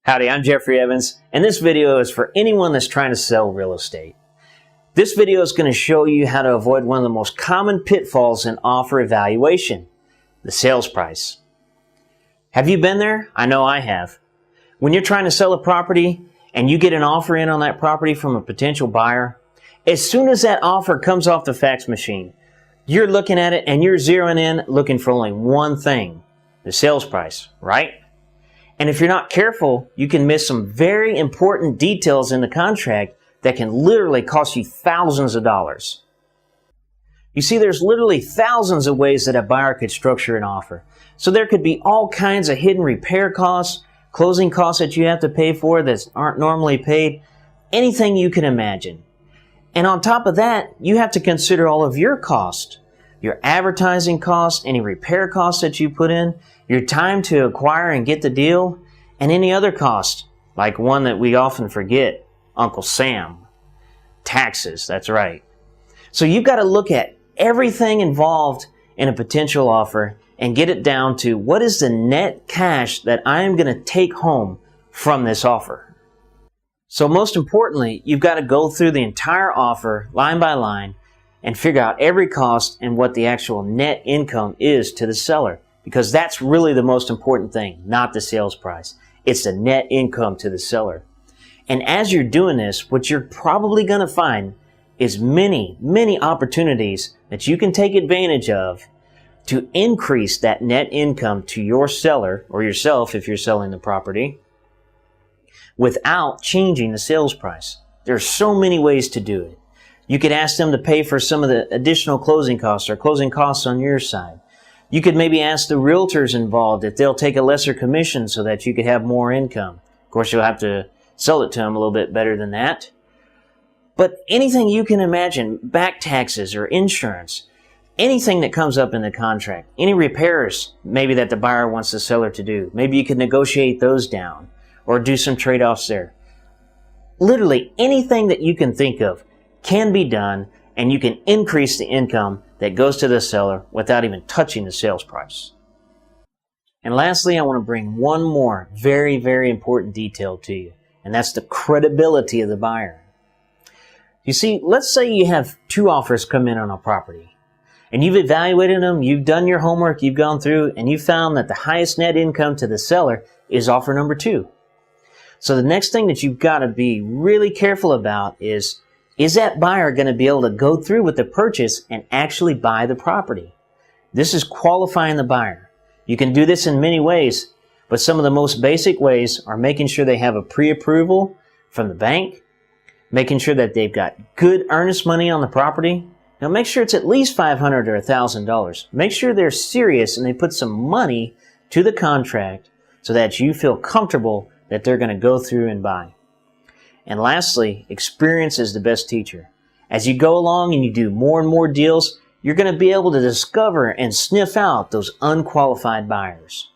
Howdy, I'm Jeffrey Evans, and this video is for anyone that's trying to sell real estate. This video is going to show you how to avoid one of the most common pitfalls in offer evaluation, the sales price. Have you been there? I know I have. When you're trying to sell a property and you get an offer in on that property from a potential buyer, as soon as that offer comes off the fax machine, you're looking at it and you're zeroing in looking for only one thing, the sales price, right? And if you're not careful, you can miss some very important details in the contract that can literally cost you thousands of dollars. You see, there's literally thousands of ways that a buyer could structure an offer. So there could be all kinds of hidden repair costs, closing costs that you have to pay for that aren't normally paid, anything you can imagine. And on top of that, you have to consider all of your costs, your advertising costs, any repair costs that you put in, your time to acquire and get the deal, and any other cost, like one that we often forget, Uncle Sam. Taxes, that's right. So you've got to look at everything involved in a potential offer and get it down to what is the net cash that I am going to take home from this offer. So most importantly, you've got to go through the entire offer line by line and figure out every cost and what the actual net income is to the seller. Because that's really the most important thing, not the sales price. It's the net income to the seller. And as you're doing this, what you're probably going to find is many opportunities that you can take advantage of to increase that net income to your seller, or yourself if you're selling the property, without changing the sales price. There are so many ways to do it. You could ask them to pay for some of the additional closing costs or closing costs on your side. You could maybe ask the realtors involved if they'll take a lesser commission so that you could have more income. Of course, you'll have to sell it to them a little bit better than that. But anything you can imagine, back taxes or insurance, anything that comes up in the contract, any repairs maybe that the buyer wants the seller to do, maybe you could negotiate those down or do some trade-offs there. Literally anything that you can think of can be done, and you can increase the income that goes to the seller without even touching the sales price. And lastly, I want to bring one more very important detail to you, and that's the credibility of the buyer. You see, let's say you have two offers come in on a property, and you've evaluated them, you've done your homework, you've gone through, and you found that the highest net income to the seller is offer number 2. So the next thing that you've got to be really careful about is that buyer going to be able to go through with the purchase and actually buy the property? This is qualifying the buyer. You can do this in many ways, but some of the most basic ways are making sure they have a pre-approval from the bank, making sure that they've got good earnest money on the property. Now make sure it's at least $500 or $1,000. Make sure they're serious and they put some money to the contract so that you feel comfortable that they're going to go through and buy. And lastly, experience is the best teacher. As you go along and you do more and more deals, you're going to be able to discover and sniff out those unqualified buyers.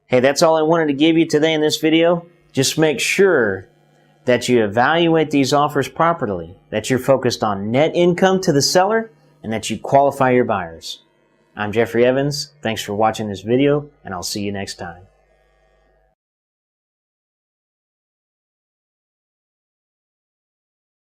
Hey, that's all I wanted to give you today in this video. Just make sure that you evaluate these offers properly, that you're focused on net income to the seller, and that you qualify your buyers. I'm Jeffrey Evans. Thanks for watching this video, and I'll see you next time.